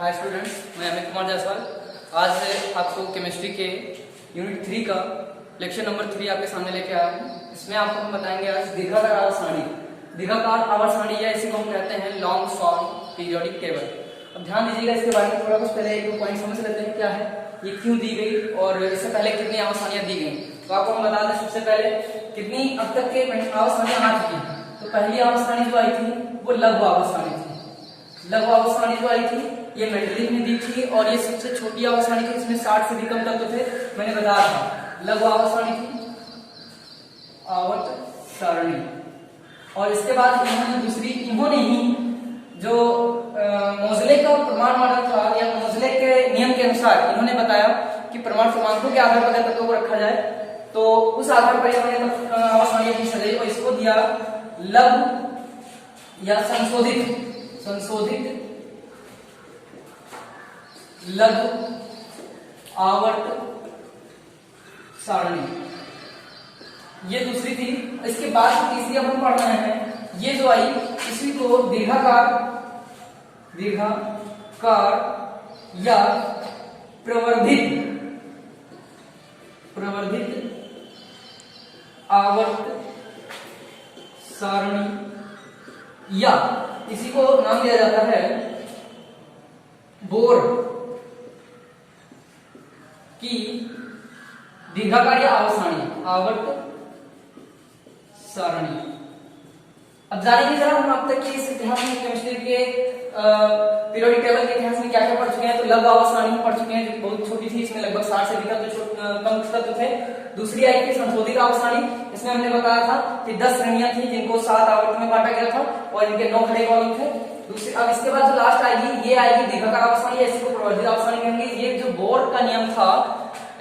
Hi students, मैं अमित कुमार जायसवाल। आज आपको केमिस्ट्री के यूनिट 3 का लेक्चर नंबर 3 आपके सामने लेके आया हूँ। इसमें आपको हम बताएंगे आज दीर्घाकार आवर्त सारणी। दीर्घाकार आवर्त सारणी या इसी को हम कहते हैं लॉन्ग फॉर्म पीरियोडिक टेबल। अब ध्यान दीजिएगा, इसके बारे में थोड़ा कुछ पहले एक दो पॉइंट समझ लेते हैं क्या है, ये क्यों दी गई और इससे पहले कितनी आवर्त सारणियां दी गई। तो आपको हम बता दें सबसे पहले कितनी अब तक के आवर्त सारणियां आ चुकी हैं। तो पहली आवर्त सारणी जो आई थी वो लघु आवर्त सारणी थी। लघु आवर्त सारणी जो आई थी ये मेंडलीव ने दी थी और ये सबसे छोटी आवर्त सारणी थी, इसमें 60 से भी कम तत्व थे, मैंने बताया था। लघु आवर्त सारणी थी आवर्त सारणी। और इसके बाद इन्होंने ही जो मोज़ले का प्रमाण मॉडल था या मोज़ले के नियम के अनुसार इन्होंने बताया कि प्रमाण क्रमांकों के आधार पर तत्वों को रखा जाए, तो उस आधार पर इन्होंने आवर्त सारणी अपनी सजाई और इसको दिया लघु या संशोधित लघु आवर्त सारणी, ये दूसरी थी। इसके बाद तीसरी अब हम पढ़ रहे हैं, ये जो आई इसी को दीर्घाकार या प्रवर्धित आवर्त सारणी या इसी को नाम दिया जाता है बोर की दीर्घाकार या आवर्त सारणी। अब जानेंगे जरा हम अब तक के इस इतिहास में केमिस्ट्री के पीरियोडिक टेबल के इतिहास में क्या क्या पढ़ चुके हैं। तो लघु आवर्त सारणी पढ़ चुके हैं जो बहुत छोटी थी, इसमें लगभग 60 से भी कम तत्व थे। दूसरी आई थी संशोधित आवर्त सारणी, इसमें हमने बताया था कि 10 श्रेणियां थी जिनको 7 आवर्त में बांटा गया था और इनके 9 खड़े कॉलम थे। दूसरी अब इसके बाद जो लास्ट आएगी ये आएगी दीर्घाकार आवर्त सारणी, इसको प्रवर्धित आवर्त सारणी कहेंगे। ये जो बोर का नियम था,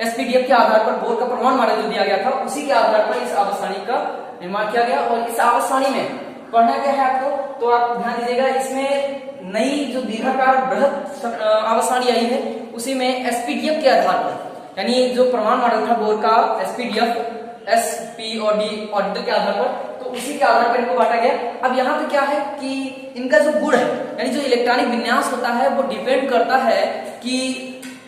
एसपीडीएफ के आधार पर बोर का प्रमाण मॉडल जो दिया गया था उसी के आधार पर इस आवर्त सारणी का निर्माण किया गया। और इस आवर्त सारणी में पढ़ना क्या है आपको, तो आप ध्यान दीजिएगा, इसमें नई जो दीर्घाकार बृहत आवर्त सारणी आई है उसी में एसपीडीएफ के आधार पर, यानी जो प्रमाण मॉडल था बोर का एसपीडीएफ एसपीओडी ऑर्डर के आधार पर, तो उसी के आधार पर इनको बांटा गया। अब यहाँ पे क्या है कि इनका जो गुण है यानी जो इलेक्ट्रॉनिक विन्यास होता है वो डिपेंड करता है कि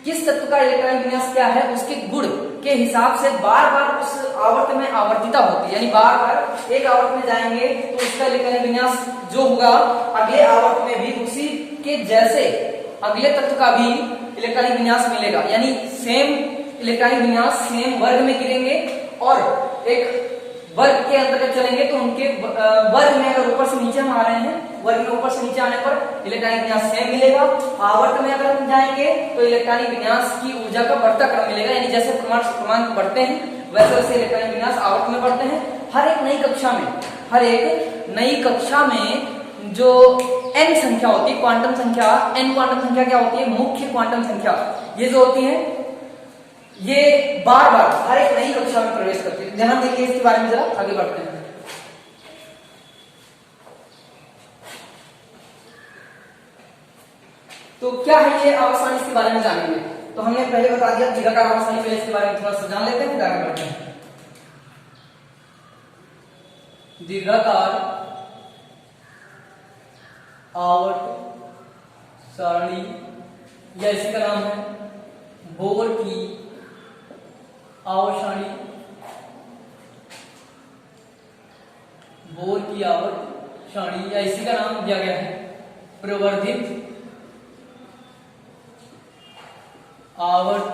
किस तत्व का इलेक्ट्रॉनिक विन्यास क्या है, उसके गुण के हिसाब से बार बार उस आवर्त में आवर्तिता होती है, यानी बार बार एक आवर्त में जाएंगे तो उसका इलेक्ट्रॉनिक विन्यास जो होगा अगले आवर्त में भी उसी के जैसे अगले तत्व का भी इलेक्ट्रॉनिक विन्यास मिलेगा, यानी सेम इलेक्ट्रॉनिक विन्यास सेम वर्ग में गिरेंगे और एक वर्ग के अंतर्गत चलेंगे तो उनके वर्ग में अगर ऊपर से नीचे हम आ रहे हैं, वर्ग में ऊपर से नीचे आने पर इलेक्ट्रॉनिक विन्यास सेम मिलेगा। आवर्त में अगर हम जाएंगे तो इलेक्ट्रॉनिक विन्यास की ऊर्जा का बढ़ता क्रम मिलेगा, यानी जैसे क्रमांक बढ़ते हैं वैसे वैसे इलेक्ट्रॉनिक विन्यास आवर्त में बढ़ते हैं। हर एक नई कक्षा में जो n संख्या होती है, क्वांटम संख्या, n क्वांटम संख्या क्या होती है, मुख्य क्वांटम संख्या, ये जो होती है ये बार बार हर एक नई कक्षा में प्रवेश करती है। ध्यान देखिए, इसके बारे में जरा आगे बढ़ते हैं। तो क्या है ये आवर्त सारणी, इसके बारे में जानेंगे। तो हमने पहले बता दिया दीर्घाकार आवर्त सारणी, पहले इसके बारे में थोड़ा सा जान लेते हैं, फिर आगे बढ़ते हैं। दीर्घाकार आवर्त सारणी या इसी का नाम है बोर की आवर्त सारणी, बोर की आवर्त सारणी या इसी का नाम दिया गया है प्रवर्धित आवर्त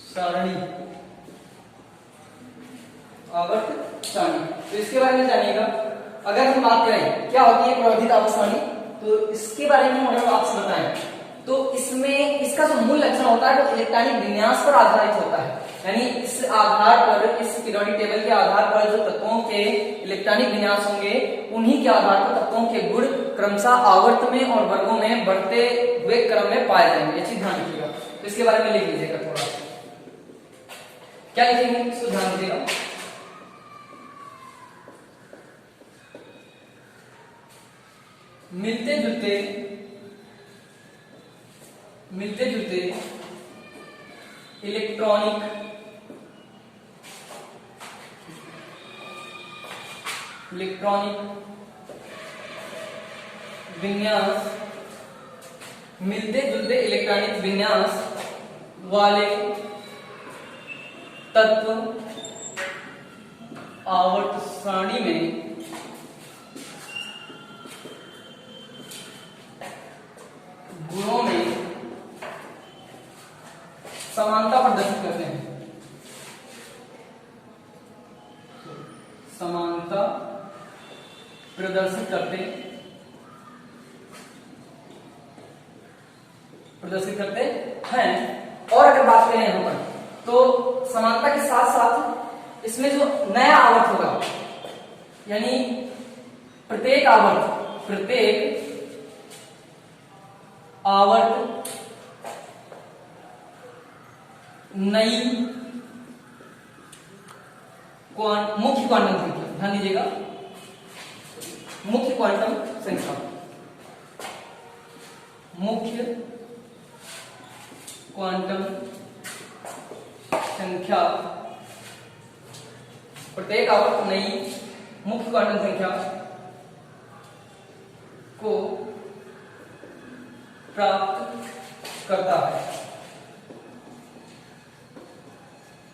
सारणी। तो इसके बारे में जानिएगा। अगर हम बात करें क्या होती है प्रवर्धित आवर्त सारणी, तो इसके बारे में अगर आपसे बताएं तो इसमें इसका जो मूल लक्षण होता है वो इलेक्ट्रॉनिक विन्यास पर आधारित होता है, यानी इस आधार पर, इस पीरियोडिक टेबल के आधार पर जो तत्वों के इलेक्ट्रॉनिक विन्यास होंगे उन्हीं के आधार पर तत्वों के गुण क्रमशः आवर्त में और वर्गों में बढ़ते हुए क्रम में पाए जाएंगे। ये चीज ध्यान रखिएगा। तो इसके बारे में लिख लीजिएगा, थोड़ा क्या लिखेंगे इसको ध्यान दीजिएगा। मिलते जुलते इलेक्ट्रॉनिक विन्यास मिलते जुलते इलेक्ट्रॉनिक विन्यास वाले तत्व आवर्त सारणी में गुणों में समानता प्रदर्शित करते हैं। समानता प्रदर्शित करते हैं। और अगर बात करें यहां पर तो समानता के साथ साथ इसमें जो नया आवर्त होगा, यानी प्रत्येक आवर्त नई मुख्य क्वांटम संख्या, ध्यान दीजिएगा, मुख्य क्वांटम संख्या, मुख्य क्वांटम संख्या, प्रत्येक आवर्त नई मुख्य क्वांटम संख्या को प्राप्त करता है।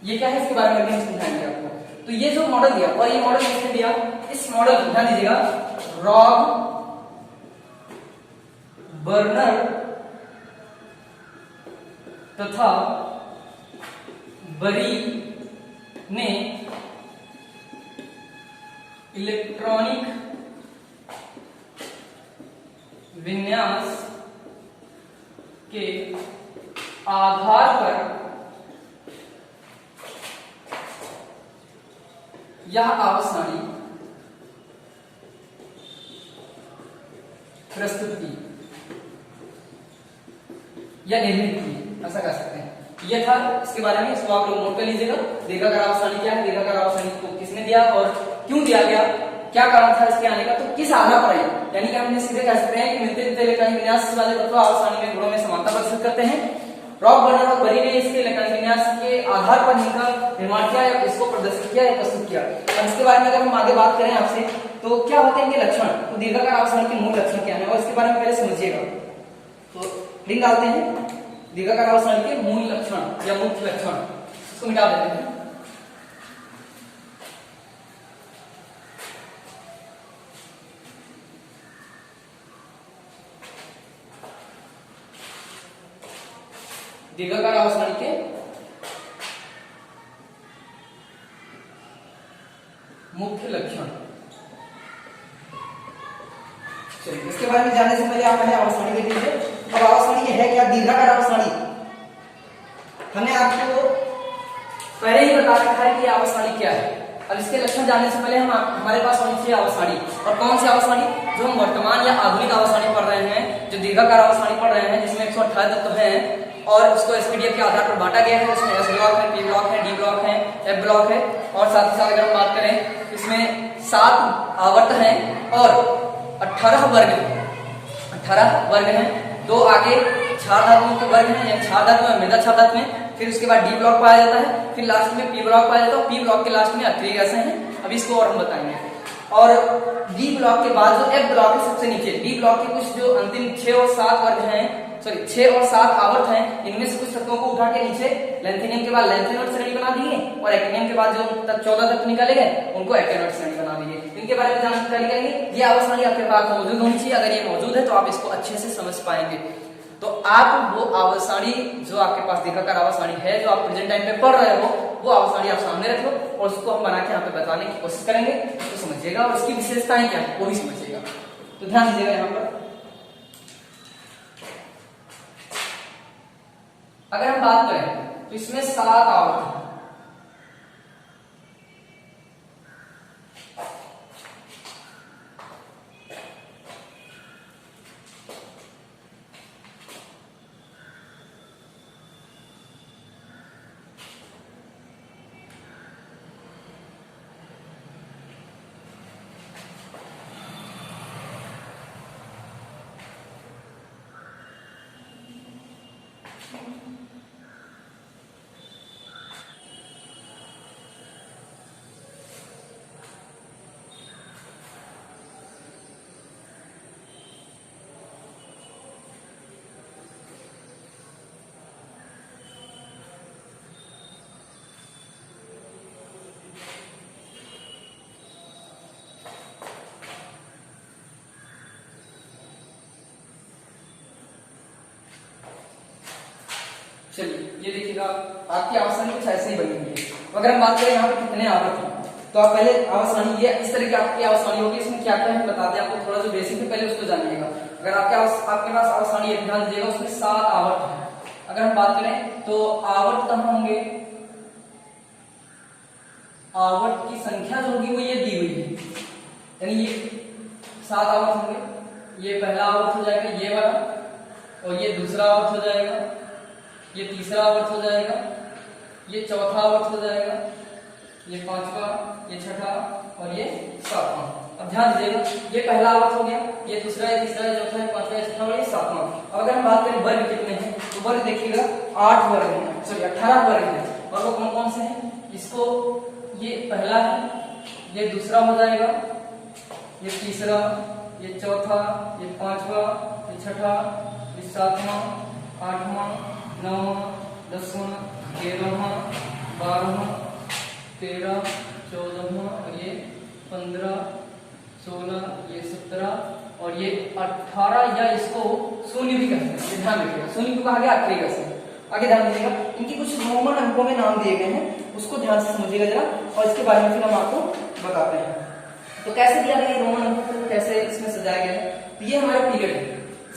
ये क्या है, इसके बारे में हम समझाएंगे आपको। तो ये जो मॉडल दिया, और ये मॉडल किसने दिया, इस मॉडल को ध्यान दीजिएगा, रॉब बर्नर तथा बरी ने इलेक्ट्रॉनिक विन्यास के आधार पर यह आवर्त सारणी प्रस्तुत की या निर्मित की, ऐसा कह सकते हैं। ये था इसके बारे में, इसको आप लोग नोट कर लीजिएगा। दीर्घाकार आवर्त सारणी क्या है, दीर्घाकार आवर्त सारणी को किसने दिया और क्यों दिया गया, क्या कारण था इसके आने का, तो किस आधार पर आई, यानी कि हमने सीधे कह सकते हैं कि मिलते जुलते इलेक्ट्रॉनिक विन्यास वाले तत्व आवर्त सारणी में गुणों में समानता प्रदर्शित करते हैं। रॉब बर्नर और बरी ने इसके इलेक्ट्रॉनिक विन्यास के आधार पर इनका निर्माण किया या इसको प्रदर्शित किया या प्रस्तुत किया। और इसके बारे में अगर हम आगे बात करें आपसे, तो क्या होते हैं इनके लक्षण, तो दीर्घाकार आवर्त सारणी के मूल लक्षण क्या है, और इसके बारे में पहले समझिएगा। तो लिंक डालते हैं, दीर्घाकार आवर्त सारणी के मूल लक्षण या मुख्य लक्षण, इसको मिटा देते हैं। दीर्घाकार आवर्त सारणी के मुख्य लक्षण। चलिए, इसके बारे में जानने से पहले आप पहले आवर्त सारणी देख लीजिए। अब आवर्त सारणी ये है क्या, दीर्घाकार आवर्त सारणी, हमने आपको पहले ही बता रखा है कि आवर्त सारणी क्या है। अब इसके लक्षण जानने से पहले हमारे पास होनी चाहिए आवर्त सारणी, और कौन सी आवर्त सारणी, जो हम वर्तमान या आधुनिक आवर्त सारणी पढ़ रहे हैं, जो दीर्घाकार आवर्त सारणी पढ़ रहे हैं, जिसमें 128 तत्व हैं और उसको एसपीडीएफ के आधार पर बांटा गया है। उसमें एस ब्लॉक है, पी ब्लॉक है, डी ब्लॉक है, एफ ब्लॉक है, और साथ ही साथ अगर हम बात करें इसमें 7 आवर्त हैं और 18 वर्ग हैं, 18 वर्ग हैं। 2 आगे क्षार धातुओं के वर्ग हैं, यानी क्षार धातु में, मृदा क्षार धातु में। फिर उसके बाद डी ब्लॉक पाया जाता है, फिर लास्ट में पी ब्लॉक पाया जाता है, पी ब्लॉक के लास्ट में अक्रिय गैसें हैं। अब इसको और हम बताएंगे। और डी ब्लॉक के बाद जो एफ ब्लॉक है सबसे नीचे, डी ब्लॉक के कुछ जो अंतिम 6 और 7 वर्ग हैं, सॉरी 6 और 7 आवर्त हैं, इनमें से कुछ तत्वों को उठा के नीचे लैंथेनियम के बाद लैंथेनॉइड श्रेणी बना दिए, और एक्टिनियम के बाद जो 14 तत्व निकाले गए उनको एक्टिनॉइड श्रेणी बना दिए। इनके बारे में जानकारी करेंगे। ये आवर्त सारणी आपके पास मौजूद होनी चाहिए, अगर ये मौजूद है तो आप इसको अच्छे से समझ पाएंगे। तो आप वो आवर्त सारणी जो आपके पास दीर्घाकार आवर्त सारणी है, जो आप प्रेजेंट टाइम पे पढ़ रहे हो, वो आवर्त सारणी आप सामने रखो और उसको हम बना के यहाँ पे बताने की कोशिश करेंगे, तो समझिएगा, और उसकी विशेषताएं क्या है वो भी समझिएगा। तो ध्यान दीजिएगा यहाँ पर। अगर हम बात करें तो इसमें 7 आवर्त हैं। ये देखिएगा आपकी आवासानी कुछ ऐसे ही बनी हुई है। अगर हम बात करें यहाँ पे कितने आवर्त हैं, तो आप पहले आवासानी ये इस तरह की आपकी आवासानी होगी, इसमें क्या क्या है बताते हैं आपको, थोड़ा जो बेसिक है पहले उसको जानिएगा। अगर आपके पास आवासानी है, ध्यान दीजिएगा, उसमें 7 आवर्त है। अगर हम बात करें तो आवर्त कहाँ होंगे, आवर्त की संख्या जो होगी वो ये दी हुई है, यानी ये 7 आवर्त होंगे। ये पहला आवर्त हो जाएगा ये वाला, और ये दूसरा आवर्त हो जाएगा, ये तीसरा आवर्त हो जाएगा, ये चौथा आवर्त हो जाएगा, ये पांचवा, ये छठा और ये सातवां। अब ध्यान दीजिएगा, ये पहला आवर्त हो गया, ये दूसरा, ये तीसरा, ये चौथा, ये पांचवा, ये छठा और ये सातवां। अब अगर हम बात करें वर्ग कितने हैं, तो वर्ग देखिएगा 8 वर्ग हैं, सॉरी 18 वर्ग हैं। और वो कौन कौन से हैं, इसको ये पहला है, ये दूसरा हो जाएगा, ये तीसरा, ये चौथा, ये पांचवा, ये छठा, ये सातवां, आठवां, नौवां, 10वां, 11वां, 12वां, 13, 14वां और ये 15, 16, ये 17 और ये 18, या इसको शून्य भी कहते हैं, ध्यान रखिएगा। शून्य को कहा गया आखिरी का से। आगे ध्यान दीजिएगा, इनकी कुछ रोमन अंकों में नाम दिए गए हैं, उसको ध्यान से समझिएगा जरा, और इसके बारे में फिर हम आपको बताते हैं। तो कैसे दिया गया रोमन अंकों को, कैसे इसमें सजाया गया है, तो ये हमारे पीरियड है,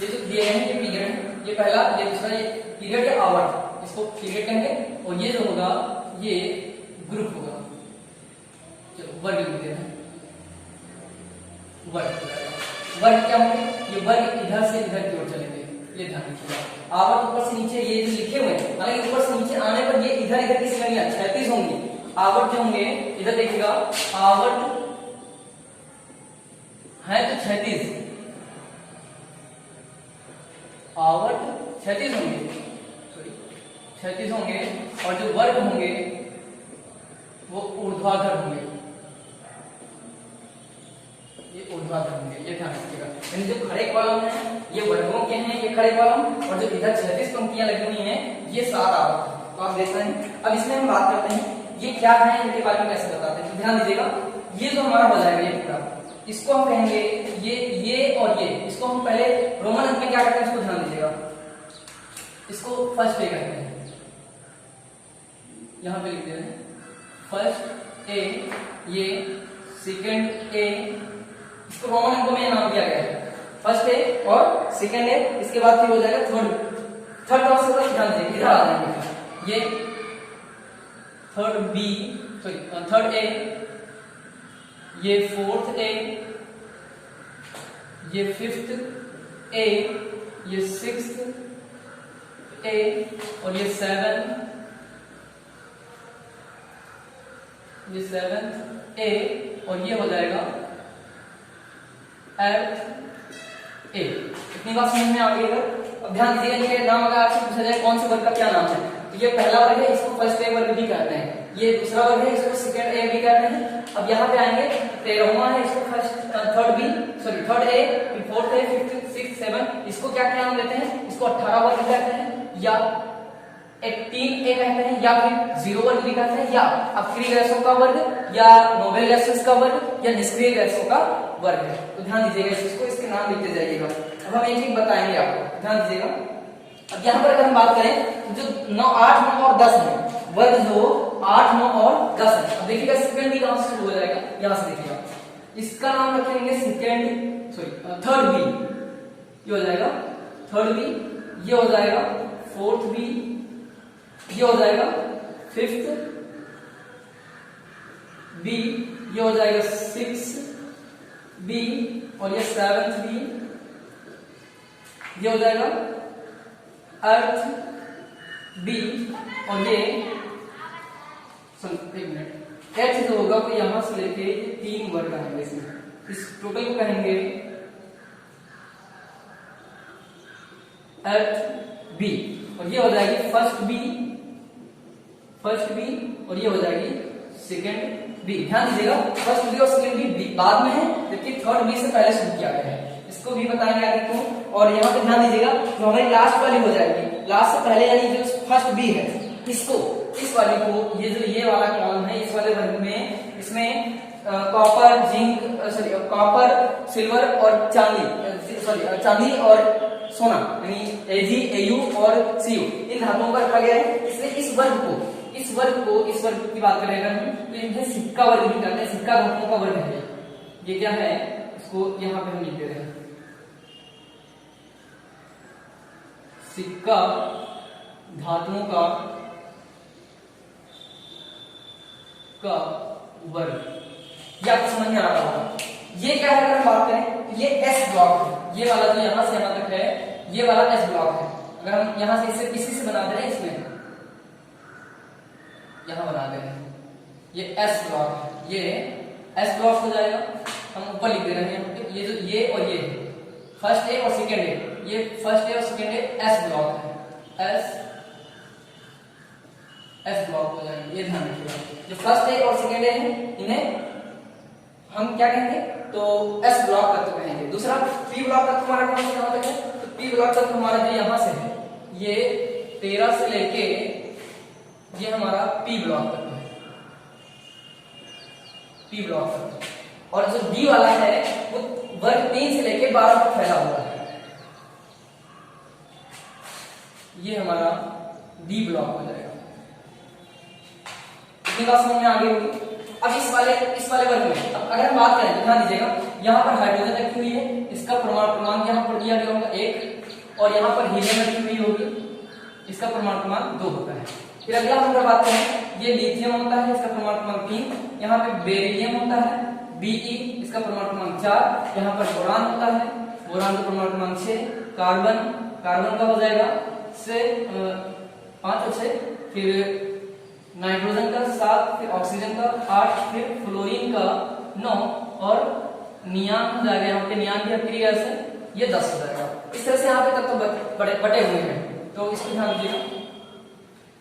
ये जो दिए गए हैं ये पीरियड है, ये पहला, ये दूसरा, ये पीरियड या आवर्त, इसको पीरियड कहेंगे। और ये जो होगा ये ग्रुप होगा। चलो वर्ग लिखते हैं, वर्ग क्या होंगे, ये वर्ग इधर से इधर की ओर चलेंगे, ये ध्यान रखिएगा। आवर्त ऊपर से नीचे ये जो लिखे हुए हैं, हालांकि ऊपर से नीचे आने पर ये इधर इधर की श्रेणियां 36 होंगी। आवर्त जो होंगे इधर देखिएगा, आवर्त है तो 36, आवर्त 36 होंगे, सॉरी 36 होंगे, और जो वर्ग होंगे वो ऊर्ध्वाधर होंगे, ये ऊर्ध्वाधर होंगे, ये ध्यान रखिएगा। यानी जो खड़े कॉलम है ये वर्गों के हैं, ये खड़े कॉलम, और जो इधर 36 पंक्तियां लगी हुई हैं ये 7 आवर्त है। तो आप देख रहे हैं। अब इसमें हम बात करते हैं ये क्या है, इनके बारे में कैसे बताते हैं। तो ध्यान दीजिएगा, ये जो हमारा हो जाएगा ये पूरा, इसको हम कहेंगे ये और ये, इसको हम पहले रोमन अंक में क्या करते हैं, इसको ध्यान दीजिएगा, इसको फर्स्ट ए कहते हैं, यहां पे लिखते हैं फर्स्ट ए, ये सेकंड ए, इसको रोमन अंकों में नाम दिया गया है, फर्स्ट ए और सेकंड ए। इसके बाद फिर हो जाएगा थर्ड कौन सा, ध्यान दीजिए, इधर आ जाएंगे, ये third B, sorry third A, ये फोर्थ ए, ये फिफ्थ ए, ये सिक्स्थ ए, और ये सेवेंथ ए, और ये हो जाएगा एट्थ ए। इतनी बात समझ में आ गई। अब ध्यान दीजिएगा, इनके नाम अगर आपसे पूछा जाए कौन से वर्ग का क्या नाम है, तो ये पहला वर्ग है, इसको फर्स्ट ए वर्ग भी कहते हैं, ये दूसरा वर्ग है, इसको सेकंड ए भी कहते हैं। अब यहाँ पे आएंगे 13वां है, इसको थर्ड ए, फिर फोर्थ ए, फिफ्थ, सिक्स्थ, सेवन, इसको क्या क्या नाम देते हैं, इसको 18 वर्ग कहते हैं, या 18 ए कहते हैं, या फिर 0 वर्ग भी कहते हैं, या अक्रिय गैसों का वर्ग, या नोबेल गैसेस का वर्ग, या निष्क्रिय गैसों का वर्ग है। तो ध्यान दीजिएगा, इसको इसके नाम लिखते जाइएगा। अब हम एक एक बताएंगे आपको, ध्यान दीजिएगा। अब यहाँ पर अगर हम बात करें तो जो 9, 8, 9 और 10 है, वर्ग जो 8, 9 और 10 है। अब देखिएगा सेकंड भी कहां से शुरू हो जाएगा, यहां से देखिएगा, इसका नाम रखेंगे थर्ड बी, ये हो जाएगा थर्ड बी, ये हो जाएगा फोर्थ बी, ये हो जाएगा फिफ्थ बी, ये हो जाएगा सिक्स्थ बी, और ये सेवंथ बी, ये हो जाएगा अर्थ बी, और ये एक मिनट एच जो होगा तो यहां से लेके 3 वर्ग आएंगे इसमें, इस टोटल को कहेंगे अर्थ बी, और ये हो जाएगी फर्स्ट बी, और ये हो जाएगी सेकंड बी। ध्यान दीजिएगा, फर्स्ट बी और सेकंड बी बाद में है, जबकि थर्ड बी से पहले शुरू किया गया है, इसको भी बताएंगे आगे क्यों। और यहाँ पे ध्यान दीजिएगा, जो हमारी लास्ट वाली हो जाएगी, लास्ट से पहले यानी जो फर्स्ट बी है, इसको, इस वाले को, ये जो ये वाला कॉलम है, इस वाले वर्ग में, इसमें कॉपर, जिंक, कॉपर, सिल्वर और चांदी और सोना, यानी एजी, एयू और सीयू इन धातुओं का रखा गया है। इसलिए इस वर्ग की बात करें अगर हम, तो इन्हें सिक्का वर्ग भी कहते हैं। सिक्का धातुओं का वर्ग है ये क्या है, इसको यहाँ पे हम लिख दे रहे हैं, सिक्का धातुओं का वर्ग। ये आपको समझ में आ रहा होगा। ये क्या है, अगर हम बात करें, ये एस ब्लॉक है। ये वाला जो यहां से यहां तक है, ये वाला एस ब्लॉक है। अगर हम यहां से इसे इसी से बना दे रहे हैं, इसमें यहां बना दे रहे हैं, ये एस ब्लॉक है, ये एस ब्लॉक हो जाएगा। हम ऊपर लिख दे रहे हैं, ये जो ये और ये फर्स्ट ए और सेकेंड ए, ये फर्स्ट ए और सेकेंड ए एस ब्लॉक है, एस ब्लॉक हो जाएंगे। ये ध्यान रखिएगा, जो फर्स्ट ए और सेकेंड ए है इन्हें हम क्या कहेंगे, तो एस ब्लॉक तत्व कहेंगे। दूसरा पी ब्लॉक तत्व हमारा कौन सा यहां तक है, तो पी ब्लॉक तत्व हमारा जो यहां से है, ये 13 से लेके ये हमारा पी ब्लॉक तत्व है, पी ब्लॉक तत्व। और जो डी वाला है वो वर्ग 3 से लेके 12 तक फैला हुआ है, ये हमारा डी ब्लॉक हो जाएगा। इतनी बात समझ में आ गई होगी। अब इस वाले वर्ग में अब अगर हम बात करें तो ध्यान दीजिएगा, यहाँ पर हाइड्रोजन रखी हुई है, इसका परमाणु क्रमांक यहाँ पर दिया गया होगा 1, और यहाँ पर हीलियम रखी हुई होगी, इसका परमाणु क्रमांक 2 होता है। फिर अगला हम अगर बात करें, ये लिथियम होता है, इसका परमाणु क्रमांक 3, यहाँ पे बेरिलियम होता है Be, इसका परमाणु क्रमांक 4, यहाँ पर बोरान होता है, बोरान का परमाणु क्रमांक 6, कार्बन का हो जाएगा 5 और 6, फिर नाइट्रोजन का 7, फिर ऑक्सीजन का 8, फिर फ्लोरीन का 9 और नियान हो जाएगा, यहाँ पे नियान की अक्रिया से ये 10 हो जाएगा। इस तरह से यहाँ पे तत्व बटे हुए हैं, तो इसको ध्यान दीजिएगा।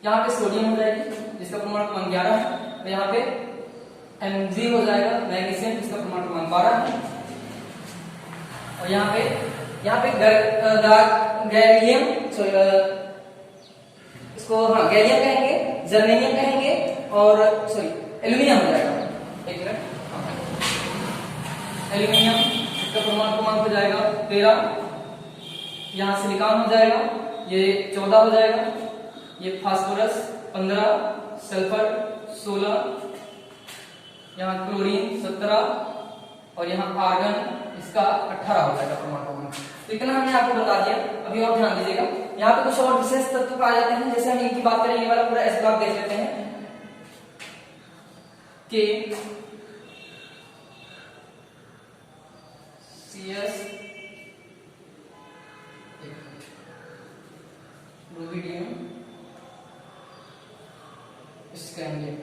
यहाँ पे सोडियम हो जाएगी, जिसका परमाणु क्रमांक 11 है, तो यहाँ पे Mg हो जाएगा, मैग्नीशियम, जिसका परमाणु क्रमांक 12 है, और यहाँ पे गैलियम, इसको हाँ गैलियम कहेंगे, जर्मेनियम कहेंगे, और एल्यूमिनियम हो जाएगा। एक मिनट, एल्यूमिनियम, इसका परमाणु क्रमांक हो जाएगा 13, यहाँ सिलिकॉन हो जाएगा, ये 14 हो जाएगा, ये फास्फोरस 15, सल्फर 16, यहाँ क्लोरीन 17, और यहाँ आर्गन इसका 18 हो जाएगा परमाणु क्रमांक। तो इतना हमने आपको बता दिया। अभी और ध्यान दीजिएगा, यहाँ पे कुछ और विशेष तत्व पाए जाते हैं। जैसे हम इनकी बात करें, ये वाला पूरा एस ब्लॉक देख लेते हैं कि CS, rubidium, scandium,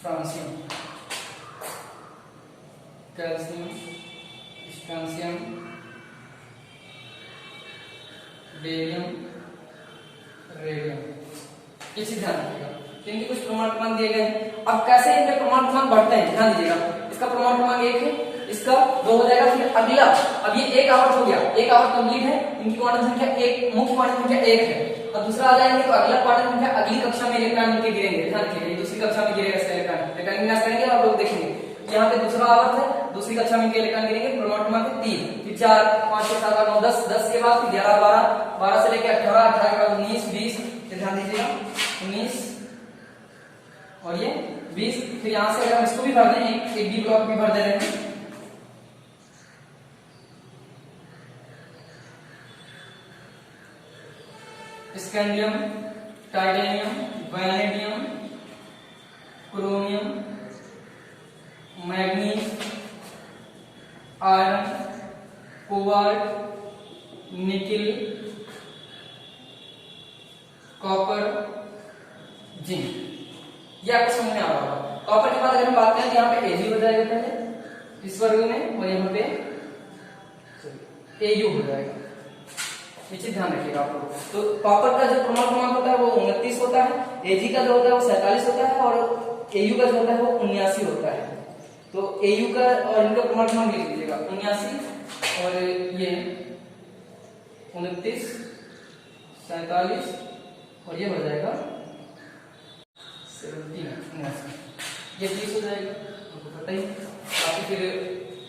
francium, calcium, strontium, barium, radium. ये चीज ध्यान रखिएगा, इनके कुछ प्रमाण क्रमांक दिए गए हैं। अब कैसे इनके प्रमाण क्रमांक बढ़ते हैं ध्यान दीजिएगा। इसका प्रमाण क्रमांक 1 है, इसका 2 हो जाएगा, फिर अगला, अब ये एक आवर्त हो गया, एक आवर्त कंप्लीट है, इनकी क्वांटम संख्या 1, मुख्य क्वांटम संख्या 1 है। अब दूसरा आ जाएंगे तो अगला क्वांटम संख्या अगली कक्षा में इलेक्ट्रॉन मिलकर गिरेंगे, ध्यान रखिएगा, दूसरी कक्षा में गिरेगा इसका इलेक्ट्रॉन विन्यास करेंगे, आप लोग देखेंगे। यहाँ पे दूसरा आवर्त है, दूसरी कक्षा में इलेक्ट्रॉन गिरेंगे, परमाणु क्रमांक 3, फिर 4, 5, 6, 7, 8, 9, 10, 10 के बाद फिर 11, 12, 12 से लेकर 18, 18 के बाद 19, 20, ध्यान दीजिएगा 19 और ये 20। फिर यहाँ से अगर हम इसको भी भर दें, एक डी ब्लॉक भी भर दे रहे हैं, scandium, titanium, vanadium, chromium, manganese, iron, cobalt, nickel, copper, zinc. ये आपको समझ में आ रहा होगा। कॉपर के बाद अगर हम बात करें तो यहाँ पे एजी हो जाएगा पहले इस वर्ग में, और यहाँ पे एयू हो जाएगा। ये चीज ध्यान रखिएगा आप लोग। तो कॉपर का जो परमाणु क्रमांक होता है वो 29 होता है, एजी का जो होता है वो 47 होता है, और एयू का जो होता है वो 79 होता है। तो एयू का और इनका परमाणु क्रमांक लिख लीजिएगा 79, और ये 29, 47, और ये हो जाएगा 17, 79, ये 30 हो जाएगा, आपको पता ही। बाकी फिर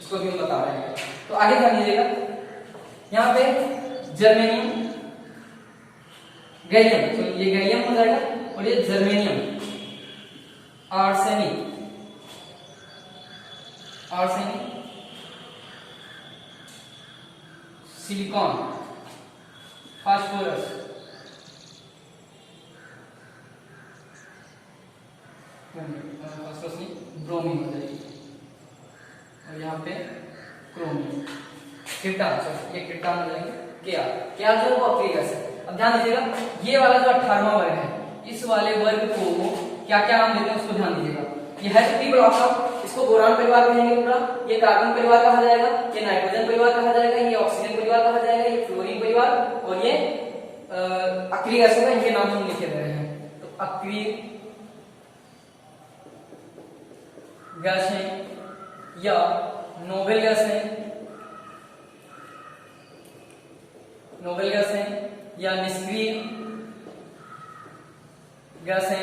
इसको भी हम बता रहे हैं। तो आगे ध्यान दीजिएगा, यहाँ पे जर्मेनियम, गैलियम, तो ये गैलियम हो जाएगा और ये germanium, arsenic, arsenic, silicon, phosphorus, phosphorus नहीं, ब्रोमीन हो जाएगी, और यहाँ पे क्रोमियम, कीटान, ये कीटान हो जाएंगे, क्या जो वो अक्रिय गैस है। अब ध्यान दीजिएगा, ये वाला जो 18वां वर्ग है, इस वाले वर्ग को क्या क्या नाम देते हैं उसको ध्यान दीजिएगा। ये है तो पी ब्लॉक का, इसको बोरान परिवार कहेंगे पूरा, ये कार्बन परिवार कहा जाएगा, ये नाइट्रोजन परिवार कहा जाएगा, ये ऑक्सीजन परिवार कहा जाएगा, ये फ्लोरीन परिवार, और ये अक्रिय गैसों का इनके नाम हम लिखे रहे हैं। तो अक्रिय गैसें या नोबेल गैसें, नोबेल गैसें या निष्क्रिय गैसें,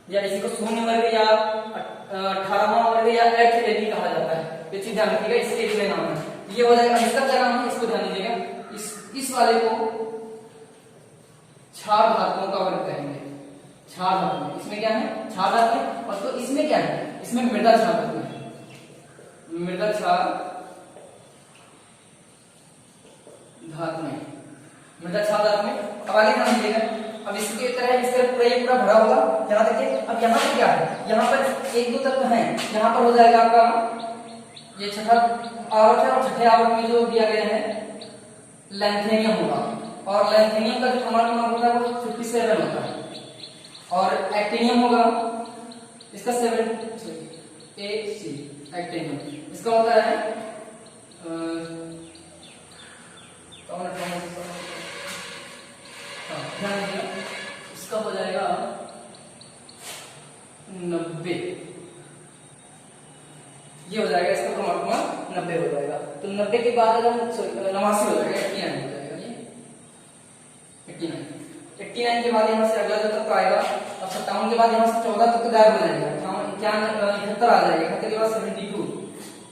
या इसी को शून्य वर्ग या 18वां वर्ग या एच कहा जाता है। ये चीज ध्यान रखिएगा, इसके इतने नाम है। ये हो जाएगा, इसका क्या नाम है इसको ध्यान दीजिएगा, इस वाले को क्षार धातुओं का वर्ग कहेंगे। क्षार धातु, इसमें क्या है क्षार धातु, और तो इसमें क्या है, इसमें मृदा क्षार धातु है, मृदा क्षार धातु में, मृदा क्षार धातु में। अब आगे ध्यान दीजिएगा, अब इसके तरह इस तरह पूरा ये पूरा भरा होगा, यहाँ देखिए। अब यहाँ पर क्या है, यहाँ पर एक दो तत्व हैं, यहाँ पर हो जाएगा आपका ये छठा आवर्त है, और छठे आवर्त में जो दिया गया है लैंथेनियम होगा, और लैंथेनियम का जो परमाणु क्रमांक होता है वो 57 होता है, और एक्टिनियम होगा इसका 7 AC, एक्टिनियम इसका होता है इसका हो जाएगा 90, ये हो जाएगा इसका परमाणु क्रमांक 90 हो जाएगा। तो 90 के बाद अगर 89 हो जाएगा, 89 हो जाएगा, ये 89 के बाद यहाँ से अगला जो तत्व आएगा, अब 57 के बाद यहाँ से 14 तत्व गायब हो जाएंगे, 71 आ जाएगा, 71 के बाद 72,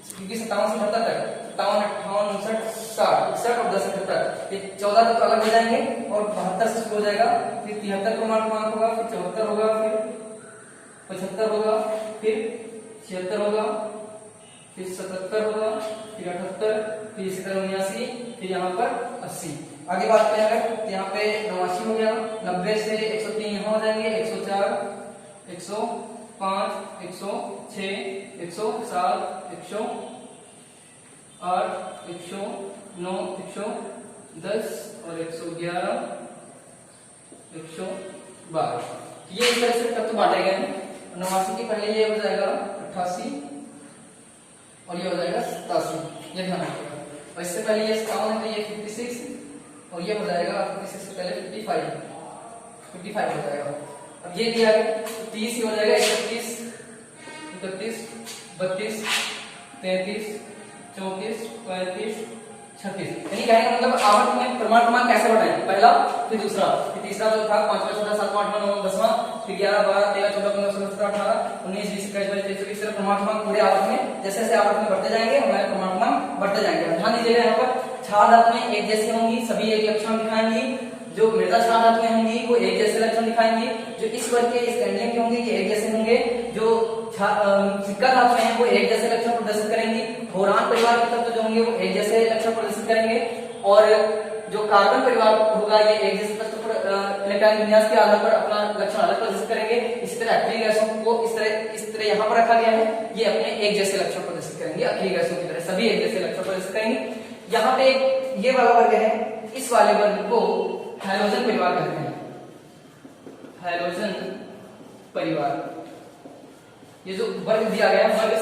क्योंकि 57 से 78 तक 57, 58, 59, 60, 61 और 10 78, ये 14 तत्व अलग हो जाएंगे, और 72 से शुरू हो जाएगा, फिर 73 परमाणु क्रमांक होगा, फिर 74 होगा, फिर 75 होगा, फिर 76 होगा, फिर 77 होगा, फिर 78, फिर इसी तरह 79, फिर यहाँ पर 80। आगे बात करें अगर, यहाँ पे 89 हो गया, 90 से 103 यहाँ हो जाएंगे, 104, 105, 106, 107, 108, 109, 110 और 111, 112। ये इस तरह से तत्व बांटे गए हैं। 89 के पहले ये हो जाएगा 88, और ये हो जाएगा 87, ये ध्यान रखिएगा। और इससे पहले ये 57 है, तो ये 56, और ये हो जाएगा 56 से पहले 55 हो जाएगा। अब ये दिया है 30 हो जाएगा, 31, 32, 33, 33, 34, 35, 36। यानी कहने का मतलब आवर्त में परमाणु क्रमांक कैसे बढ़ाएं, पहला फिर दूसरा फिर तीसरा, चौथा, पांचवा, छठा, सातवां, आठवां, नौवां, 10वां, फिर 11, 12, 13, 14, 15, 16, 17, 18, 19, 20, 21, 22, 23, 24 परमाणु क्रमांक पूरे आवर्त में जैसे जैसे आवर्त में बढ़ते जाएंगे हमारे परमाणु क्रमांक बढ़ते जाएंगे। ध्यान दीजिएगा, यहाँ पर क्षार धातु में एक जैसी होंगी, सभी एक लक्षण दिखाएंगी। जो मृदा क्षार धातु में होंगी वो एक जैसे लक्षण दिखाएंगी। जो इस वर्ग के स्कैंडियम के होंगे ये एक जैसे होंगे। जो सिक्का धातु में है वो एक जैसे लक्षण प्रदर्शित करेंगी। बोरान परिवार के तत्व जो होंगे वो एक जैसे लक्षण प्रदर्शित करेंगे। और जो कार्बन परिवार होगा ये एक जैसे तत्व इलेक्ट्रॉनिक विन्यास के आधार पर अपना लक्षण अलग प्रदर्शित करेंगे। इसी तरह अक्रिय गैसों को इस तरह यहाँ पर रखा गया है, ये अपने एक जैसे लक्षण प्रदर्शित करेंगे। अक्रिय गैसों की तरह सभी एक जैसे लक्षण प्रदर्शित करेंगे। यहाँ पे ये वाला वर्ग है, इस वाले वर्ग को हैलोजन परिवार कहते हैं। हैलोजन परिवार, ये जो वर्ग दिया गया वर्ग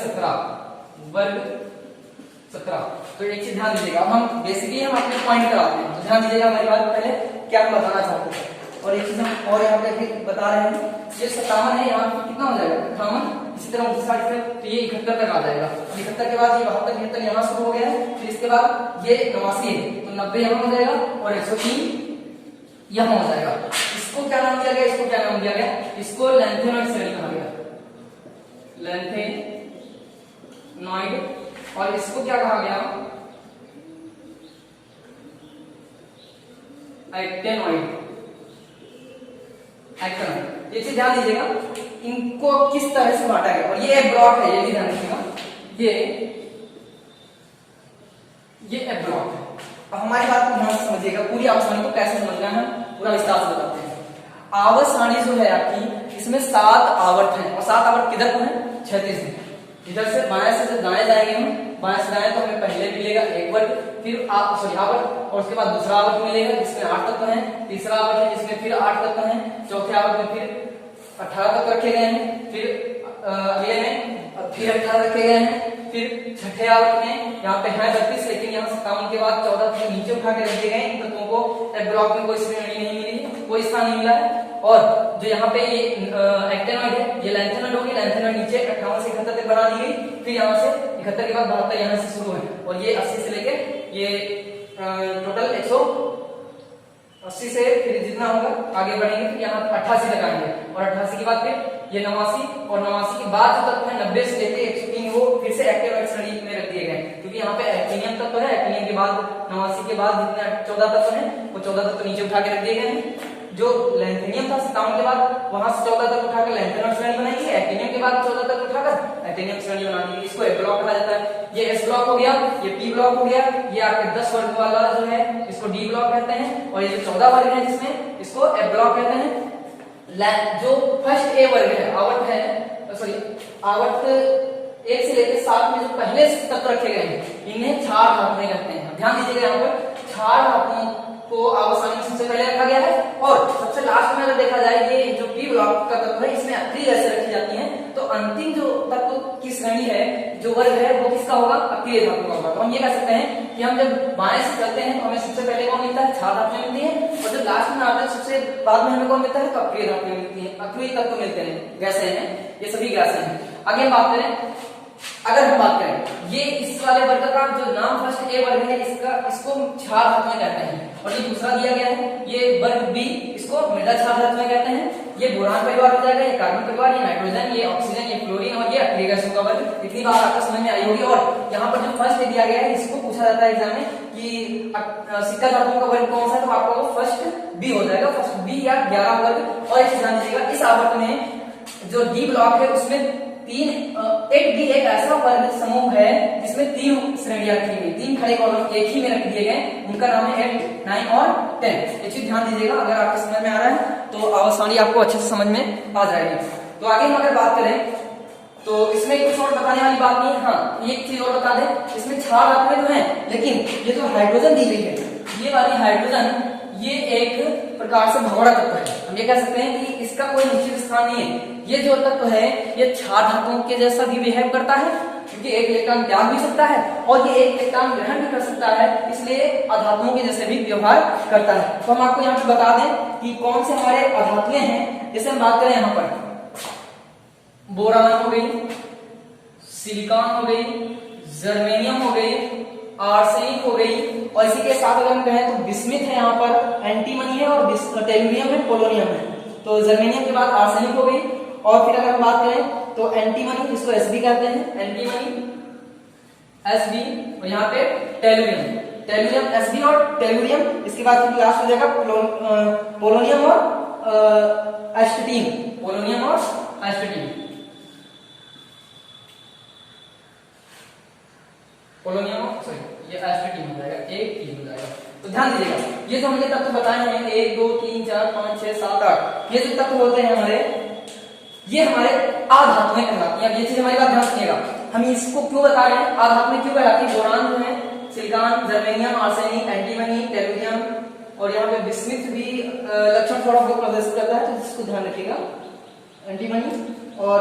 17। तो एक चीज ध्यान दीजिएगा, हम बेसिकली हम अपने पॉइंट कराते हैं, तो ध्यान दीजिएगा हमारी बात पहले क्या हम बताना चाहते हैं। और एक चीज हम और यहाँ पे बता रहे हैं, ये 57 है, यहाँ पे कितना हो जाएगा 58। इसी तरह 59 तो ये 71 तक आ जाएगा। 71 के बाद ये 72, 73 यहाँ शुरू हो गया है। फिर इसके बाद ये 89 है तो 90 यहाँ हो जाएगा और 103 यहाँ हो जाएगा। इसको क्या नाम दिया गया, इसको क्या नाम दिया गया, इसको लैंथेनॉइड श्रेणी कहा गया। लैंथेनॉइड नॉइड और इसको क्या कहा गया, एक्टेनॉइड। एक्टेनॉइड, ये चीज ध्यान दीजिएगा, इनको किस तरह से बांटा गया। और ये एक ब्लॉक है, ये भी ध्यान रखिएगा, ये एक ब्लॉक है। अब हमारी बात को ध्यान से समझिएगा, पूरी आवर्त सारणी को कैसे समझना है पूरा विस्तार से बताते हैं। आवर्त सारणी जो है आपकी, इसमें 7 आवर्त हैं और 7 आवर्त किधर को है, क्षैतिज है। इधर से बाएं से जब दाएं जाएंगे हम, बाएं से दाएं, तो हमें पहले मिलेगा एक वर्ग, फिर आवर्त, और उसके बाद दूसरा आवर्त मिलेगा जिसमें 8 तत्व हैं, तीसरा आवर्त है जिसमें फिर 8 तत्व हैं, चौथे आवर्त में फिर 18 तत्व रखे गए हैं, फिर अगले में फिर 18 रखे गए हैं, फिर छठे आवर्त में यहाँ पे है 32, लेकिन यहाँ 57 के बाद 14 तत्व नीचे उठा के रख दिए गए। इन तत्वों को एक ब्लॉक में कोई श्रेणी नहीं मिली, कोई स्थान नहीं मिला है। और जो यहाँ पे ये एक्टेनॉइड है, ये लैंथेनॉइड होगी, लैंथेनॉइड नीचे 58 से 71 तक बना दी गई, फिर यहाँ से 71 के बाद 72 यहाँ से शुरू है, और ये 80 से लेके ये टोटल 180 से फिर जितना होगा आगे बढ़ेंगे, फिर यहाँ 88 तक आएंगे, और 88 के बाद फिर ये 89, और 89 के बाद जो तत्व है 90 से लेके 103 वो फिर से एक्टेनॉइड श्रेणी में रख दिए गए, क्योंकि यहाँ पे एक्टिनियम तत्व है। एक्टिनियम के बाद 89 के बाद जितने 14 तत्व हैं वो 14 तत्व नीचे उठा के रख दिए गए हैं। जो लैंथेनियम था 57 के बाद वहां से 14 तक उठाकर लैंथेनॉइड श्रेणी बनाई है, एक्टिनियम के बाद 14 तक उठाकर एक्टिनियम श्रेणी बना दी। इसको ए ब्लॉक कहा जाता है। ये एस ब्लॉक हो गया, ये पी ब्लॉक हो गया, ये आपके 10 वर्ग वाला जो है इसको डी ब्लॉक कहते हैं, और ये जो 14 वर्ग है जिसमें इसको एफ ब्लॉक कहते हैं। जो फर्स्ट ए वर्ग है, आवर्त है, सॉरी आवर्त 1 से लेकर 7 में जो पहले तत्व रखे गए हैं इन्हें क्षार धातुएं कहते हैं। ध्यान दीजिएगा, यहाँ पर क्षार धातुओं को आवर्त सारणी में सबसे पहले रखा गया है, और सबसे लास्ट में अगर देखा जाए ये जो पी ब्लॉक का तत्व है इसमें अक्रिय ऐसे रखी जाती है, तो अंतिम जो तत्व की श्रेणी है, जो वर्ग है, वो किसका होगा, अक्रिय धातु का होगा। तो हम ये कह सकते हैं कि हम जब बाएं से चलते हैं तो हमें सबसे पहले कौन मिलता है, क्षार धातुएं मिलती है, और जब लास्ट में आते हैं सबसे बाद में हमें कौन मिलता है, तो अक्रिय धातुएं मिलती है, अक्रिय तत्व मिलते हैं, गैसें हैं, ये सभी गैसें हैं। आगे हम बात करें, अगर हम बात करें ये इस वाले वर्ग का जो नाम फर्स्ट ए वर्ग है इसको क्षार धातुएं कहते हैं, और ये दूसरा दिया गया है ये वर्ग बी, इसको मृदा क्षार धातुएं कहते हैं। ये बोरान परिवार हो जाएगा, ये कार्बन परिवार, ये नाइट्रोजन, ये ऑक्सीजन, ये फ्लोरीन, और ये अक्रिय गैसों का वर्ग। इतनी बात आपको समझ में आई होगी। और यहाँ पर जो फर्स्ट दिया गया है इसको पूछा जाता है एग्जाम में कि सिक्का धातुओं का वर्ग कौन सा है, तो आपको वो फर्स्ट बी हो जाएगा, फर्स्ट बी या 11 वर्ग। और एक ध्यान दीजिएगा, इस आवर्त में जो डी ब्लॉक है उसमें एक ऐसा वर्ग समूह है जिसमें 3 श्रेणियां रखी गई, 3 खड़े कॉलम एक ही में रख दिए गए, उनका नाम है 8, 9 और 10। ये चीज ध्यान दीजिएगा, अगर आपको समझ में आ रहा है तो आवर्त सारणी आपको अच्छे से समझ में आ जाएगी। तो आगे हम अगर बात करें तो इसमें कुछ और बताने वाली बात नहीं है। हाँ, एक चीज और बता दें, इसमें क्षार धातुएं तो हैं, लेकिन ये जो हाइड्रोजन दी गई है, ये वाली हाइड्रोजन, ये एक प्रकार से भगोड़ा तत्व है। हम ये कह सकते हैं कि इसका कोई निश्चित स्थान नहीं है। ये जो तत्व है ये क्षार धातुओं के जैसा भी बिहेव करता है, क्योंकि एक इलेक्ट्रॉन त्याग भी सकता है और ये एक इलेक्ट्रॉन ग्रहण भी कर सकता है, इसलिए अधातुओं के जैसे भी व्यवहार करता है। तो हम आपको यहाँ पे बता दें कि कौन से हमारे अधातुएं हैं। जैसे हम बात करें यहाँ पर बोरान हो गई, सिलिकॉन हो गई, जर्मेनियम हो गई, आर्सेनिक हो गई, और इसी के साथ अगर हम कहें तो बिस्मिथ है, यहाँ पर एंटीमनी है, और टेलुरियम है, पोलोनियम है। तो जर्मेनियम के बाद आर्सेनिक हो गई, और फिर अगर हम बात करें तो एंटीमनी, जिसको एसबी कहते हैं, एंटीमनी एसबी, और यहाँ पे टेलुरियम, टेलुरियम एसबी और टेलुरियम। इसके बाद फिर लास्ट हो जाएगा पोलोनियम और एस्टेटीन, पोलोनियम और एस्टेटीन, पोलोनियम, सॉरी ये एस्टेटीन हो जाएगा, एक तीन हो जाएगा। तो ध्यान दीजिएगा, ये जो हमने तत्व बताए हैं 1 2 3 4 5 6 7 8, ये जो तत्व होते हैं हमारे, ये हमारे आधातुएं कहलाती हैं। ये चीज हमारी बात ध्यान रखिएगा, हम इसको क्यों बता रहे हैं, आधातुएं क्यों कहलाती है। बोरान जो है, silicon, germanium, arsenic, antimony, tellurium, और यहाँ पे बिस्मिथ भी लक्षण थोड़ा बहुत प्रदर्शित करता है, तो इसको ध्यान रखिएगा, एंटीमनी। और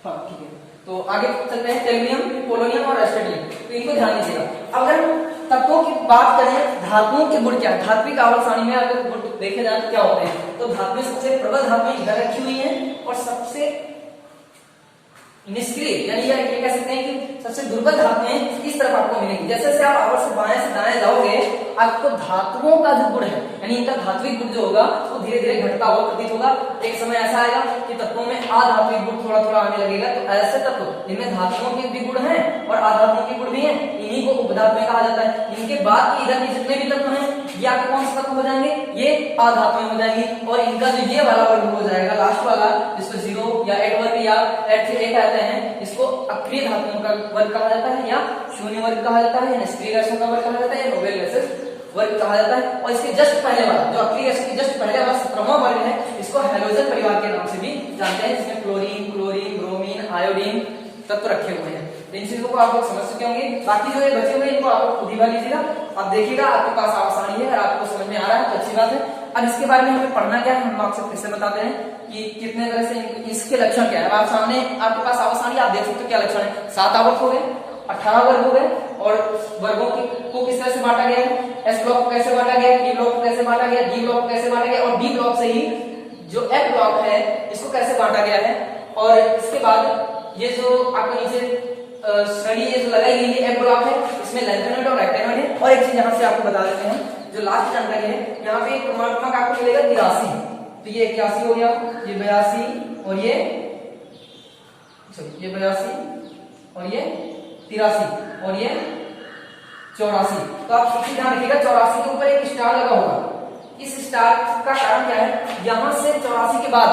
हाँ ठीक है, तो आगे चलते हैं, टेलुरियम, पोलोनियम और एस्टेटिन, तो इनको ध्यान दीजिएगा। अगर तत्वों की बात करें, धातुओं के गुण क्या, धात्विक आवर्त सारणी में अगर गुण देखे जाए तो क्या होते हैं, तो धातुएं सबसे प्रबल धातुएं इधर रखी हुई हैं, और सबसे निष्क्रिय यानी ये कह सकते हैं कि सबसे दुर्बल धातुएं इस तरफ आपको मिलेंगी। जैसे जैसे आप आवर्त से बाएं से दाएं जाओगे, आपको धातुओं का जो गुण है, यानी इनका धात्विक गुण जो होगा वो धीरे धीरे घटता हुआ प्रतीत होगा। एक समय ऐसा आएगा कि तत्वों में अधात्विक गुण थोड़ा थोड़ा आने लगेगा। तो ऐसे तत्व जिनमें धातुओं के भी गुण हैं और अधातुओं के गुण भी हैं, इन्हीं को उपधातु में कहा जाता है। इनके बाद की इधर के जितने भी तत्व हैं ये आपके कौन से तत्व हो जाएंगे, ये अधातु में हो जाएंगे। और इनका जो ये वाला वर्ग हो जाएगा लास्ट वाला, जिसको 0 या 8 वर्ग या 8 से 8 कहते हैं, इसको अक्रिय धातुओं का वर्ग कहा जाता है, या शून्य वर्ग कहा जाता है, या निष्क्रिय गैसों का वर्ग कहा जाता है, या नोबेल गैसेस वर्ग कहा जाता है। और इसके जस्ट पहले वाला जो अक्रिय गैस के जस्ट पहले वाला 17वां वर्ग है, इसको हैलोजन परिवार के नाम से भी जानते हैं, जिसमें क्लोरीन, क्लोरीन, ब्रोमीन, आयोडीन तत्व रखे हुए हैं। इन चीजों को आप लोग समझ चुके होंगे। बाकी जो ये बचे हुए इनको आप खुद ही भर लीजिएगा। आप देखिएगा आपके पास आसानी है, आपको समझ में आ रहा है तो अच्छी बात है। अब इसके बारे में हमें पढ़ना क्या है, हम आपसे फिर से बताते हैं कि कितने तरह से इसके लक्षण क्या है। आप सामने आपके पास आसानी, आप देख सकते हो क्या लक्षण है। 7 आवर्त हो गए, 18 वर्ग हो गए, और वर्गों को किस तरह से बांटा गया है, एस ब्लॉक को कैसे बांटा गया, डी ब्लॉक को कैसे बांटा गया, डी ब्लॉक को कैसे बांटा गया, और डी ब्लॉक से ही जो एफ ब्लॉक है इसको कैसे बांटा गया है। और इसके बाद ये जो आपको नीचे श्रेणी ये जो लगाई गई है एफ ब्लॉक है, इसमें लैंथेनॉइड और रेक्टेनॉइड है। और एक चीज यहाँ से आपको बता देते हैं, जो लास्ट जानकारी है, यहाँ पे क्रमांक आपको मिलेगा 83। तो ये 81 हो गया, ये 82 और ये 82 और ये 83 और ये 84। तो आप इसी ध्यान रखिएगा 84 के ऊपर एक स्टार लगा होगा। इस स्टार का कारण क्या है, यहां से 84 के बाद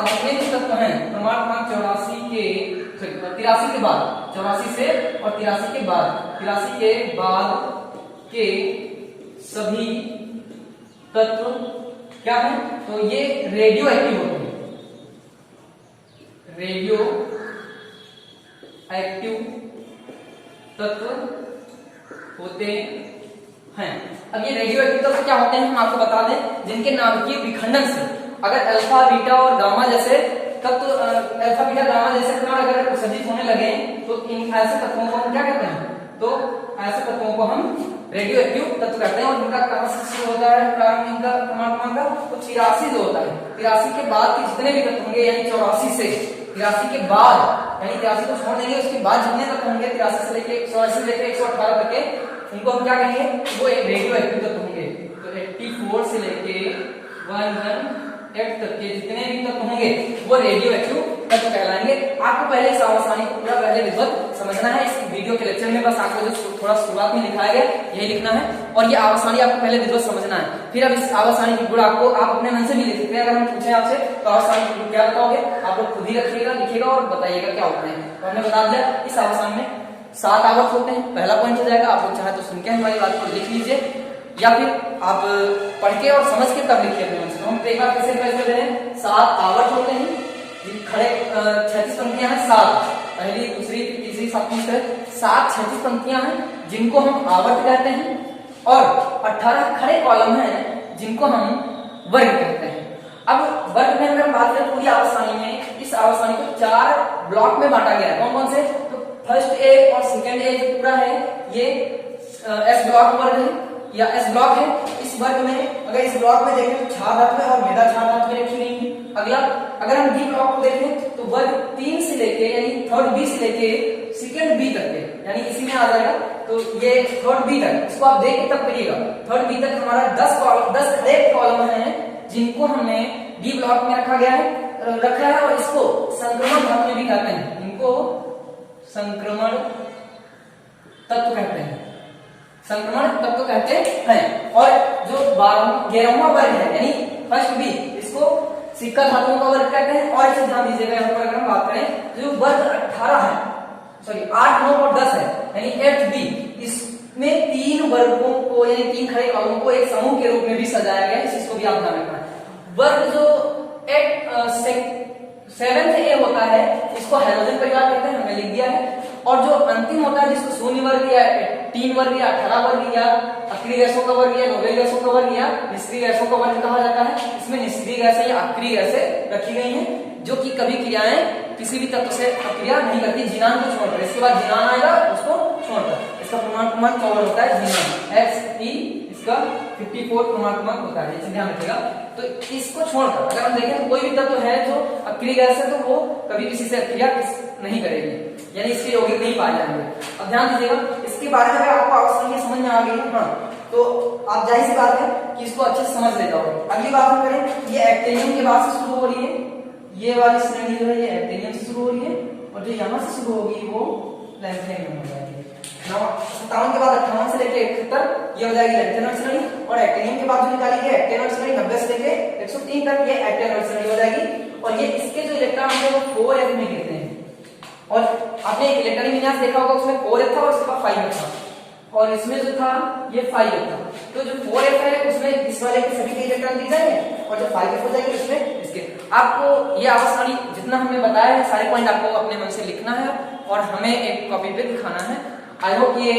जितने भी तत्व हैं क्रमांक 83 के बाद 84 से और 83 के बाद के सभी तत्व क्या है, तो ये रेडियो एक्टिव होते हैं, रेडियो एक्टिव तत्व होते हैं। अब ये रेडियो एक्टिव तत्व क्या होते हैं हम आपको बता दें, जिनके नाभिकीय विखंडन से अगर अल्फा बीटा और गामा जैसे तत्व अल्फा बीटा गामा जैसे कण अगर उत्सर्जित होने लगे तो इन ऐसे तत्वों को हम क्या कहते हैं, तो ऐसे तत्वों को हम रेडियो एक्टिव तत्व कहते हैं। और इनका कहां से शुरू होता है प्रारंभ, इनका क्रमांक का तो 83 जो होता है, 83 के बाद के जितने भी तत्व होंगे, यानी 84 से 83 के बाद, यानी 83 को छोड़ देंगे, उसके बाद जितने तत्व होंगे 83 से लेके 84 से लेके 118 तक के, उनको हम क्या कहेंगे, वो एक रेडियो एक्टिव तत्व होंगे। तो 84 से लेके 118 तक के जितने भी तत्व होंगे वो रेडियो एक्टिव तत्व कहलाएंगे। आपको पहले इस आवर्सानी को पूरा पहले विधिवत समझना है। इस वीडियो के लेक्चर में बस आपको जो थोड़ा शुरुआत में लिखाया गया यही लिखना है, और ये आवर्सानी आपको पहले विधिवत समझना है। फिर अब इस आवर्सानी की गुण आपको आप अपने मन से भी लिख सकते हैं। अगर हम पूछे आपसे तो आवर्सानी की गुण क्या बताओगे, आप लोग खुद ही रखिएगा, लिखिएगा और बताइएगा क्या होता है। तो हमने बता दिया इस आवर्सानी में 7 आवर्त होते हैं, पहला पॉइंट हो जाएगा। आप लोग चाहे तो सुन के हमारी बात को लिख लीजिए, या फिर आप पढ़ के और समझ के तब लिखिए अपने मन से। हम एक बार कैसे रिवाइज कर रहे हैं, 7 आवर्त होते हैं, खड़े 36 पंक्तियां हैं, 7 पहली दूसरी तीसरी 7 36 पंक्तियां हैं जिनको हम आवर्त कहते हैं, और 18 खड़े कॉलम हैं जिनको हम वर्ग कहते हैं। अब वर्ग में अगर हम बात करें पूरी आवर्सानी में, इस आवर्सानी को 4 ब्लॉक में बांटा गया है। कौन कौन से, तो फर्स्ट ए और सेकेंड ए पूरा है ये एस ब्लॉक वर्ग है या एस ब्लॉक है। इस वर्ग में अगर इस ब्लॉक में देखें तो क्षार धातु और मेदा क्षार धातु रखी गई है। अगला अगर हम डी ब्लॉक को देखें तो वर्ग 3 से लेके यानी थर्ड बी से लेके सेकंड बी तक के, यानी इसी में आ जाएगा। तो ये थर्ड बी तक, इसको आप देख के तब करिएगा। थर्ड बी तक हमारा 10 खड़े कॉलम है जिनको हमने डी ब्लॉक में रखा है, और इसको संक्रमण धातु भी कहते हैं, इनको संक्रमण तत्व कहते हैं, संक्रमण तत्व कहते हैं। और जो 11वां वर्ग है यानी फर्स्ट बी, इसको सिक्का धातुओं का वर्ग कहते हैं। और इसे ध्यान दीजिएगा, यहाँ पर अगर हम बात करें जो वर्ग 18 है, सॉरी 8, 9 और 10 है, यानी 8th बी, इसमें 3 वर्गों को यानी 3 खड़े कॉलमों को एक समूह के रूप में भी सजाया गया है, इसको भी आप ध्यान रखना है। वर्ग जो 7th ए होता है इसको हैलोजन परिवार कहते हैं, हमने लिख दिया है। और जो अंतिम होता है जिसको शून्य वर्ग या 3 वर्ग या 18 वर्ग या अक्रिय गैसों का वर्ग या नोबेल गैसों का वर्ग या निष्क्रिय गैसों का वर्ग कहा जाता है। इसमें निष्क्रिय गैसें या अक्रिय गैसें रखी गई हैं जो कि कभी क्रियाएं किसी भी तत्व से क्रिया नहीं करती, जीनान को छोड़कर। इसके बाद जीनान आएगा उसको छोड़कर। इसका क्रमांक 54 होता है जीनान, Xe इसका 54 क्रमांक होता है, इसे ध्यान रखिएगा। तो इसको छोड़कर अगर हम देखें तो कोई भी तत्व है जो अक्रिय गैस है तो वो कभी किसी से क्रिया नहीं करेगी, यानी इसके यौगिक नहीं पाए जाएंगे। अब ध्यान दीजिएगा, इसके बारे में अगर आपको आवश्यक समझ में आ गई है, हाँ तो आप जाहिर सी बात है कि इसको अच्छे से समझ लेता हो। अगली बात हम करें, ये एक्टेनियम के बाद से शुरू हो रही है, ये वाली श्रेणी जो है ये एक्टेनियम से शुरू हो रही है, और जो यहाँ से शुरू होगी वो लैंथेनियम हो जाएगी। 57 के बाद 58 से लेके 71 ये हो जाएगी लैंथेनॉइड श्रेणी, और एक्टेनियम के बाद जो निकाली गई एक्टेनॉइड श्रेणी 90 से लेके 103 तक ये एक्टेनॉइड श्रेणी हो जाएगी। और ये इसके जो इलेक्ट्रॉन होंगे वो 4f में गिरते हैं, और आपने एक इलेक्ट्रॉनिक विन्यास देखा होगा, उसमें 4f था और इसके बाद 5f था, और इसमें जो था ये 5f था। तो जो 4f है उसमें इस वाले के सभी के इलेक्ट्रॉन दिख जाएंगे, और जो 5f हो जाएगी उसमें इसके। आपको ये आवर्त जितना हमने बताया है सारे पॉइंट आपको अपने मन से लिखना है और हमें एक कॉपी पे दिखाना है। आई होप ये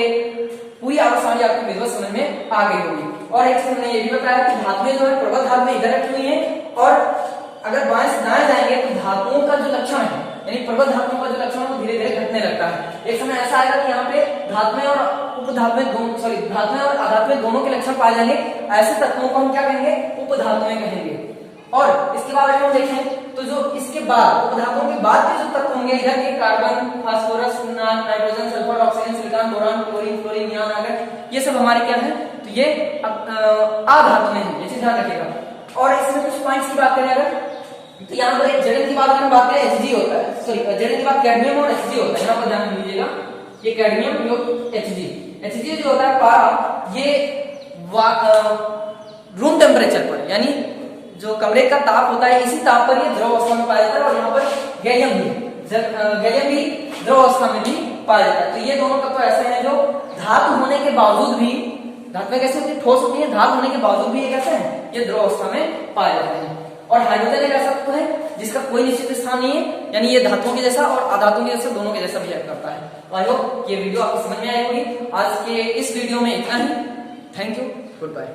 पूरी आवर्त आपको विजुअल समझ में आ गई होगी। और एक हमने ये भी बताया कि धातुएं जो है प्रबल धातु में इधर रखी हुई है, और अगर बाएं से दाएं जाएंगे तो धातुओं का जो लक्षण है यानी प्रबल धातुओं का जो लक्षण है वो धीरे धीरे घटने लगता है। एक समय ऐसा आएगा कि यहाँ पे धातुएं और उपधातुएं दोनों धातुएं और अधातुएं दोनों के लक्षण पाए जाएंगे। ऐसे तत्वों को हम क्या कहेंगे? उपधातुएं कहेंगे। और इसके बाद अगर हम देखें तो जो इसके बाद उपधातुओं के बाद के जो तत्व होंगे इधर के carbon, phosphorus, nitrogen, sulphur, oxygen, silicon, boron, chlorine, fluorine, neon, argon, ये सब हमारे क्या है? तो ये अधातुएं हैं, ये चीज ध्यान रखिएगा। और इसमें कुछ पॉइंट्स की बात करें अगर, तो यहाँ पर एक जड़न की बात अगर बात करें Hg होता है, सॉरी जड़न की बात कैडमियम और Hg होता है, यहाँ पर ध्यान दीजिएगा, ये कैडमियम योग Hg जो होता है पारा, ये रूम टेम्परेचर पर यानी जो कमरे का ताप होता है इसी ताप पर ये द्रव अवस्था में पाया जाता है। और यहाँ पर गैलियम भी द्रव अवस्था में भी पाया जाता है। तो ये दोनों तत्व ऐसे हैं जो धातु होने के बावजूद भी, धातुएं कैसे होती है? ठोस होती है, धातु होने के बावजूद भी ये कैसे है? ये द्रव अवस्था में पाए जाते हैं। और हाइड्रोजन एक ऐसा तत्व है जिसका कोई निश्चित स्थान नहीं है, यानी ये धातुओं के जैसा और अधातुओं के जैसा दोनों के जैसा बिहेव करता है। तो आई होप ये वीडियो आपको समझ में आई होगी। आज के इस वीडियो में इतना ही। Thank you, good bye.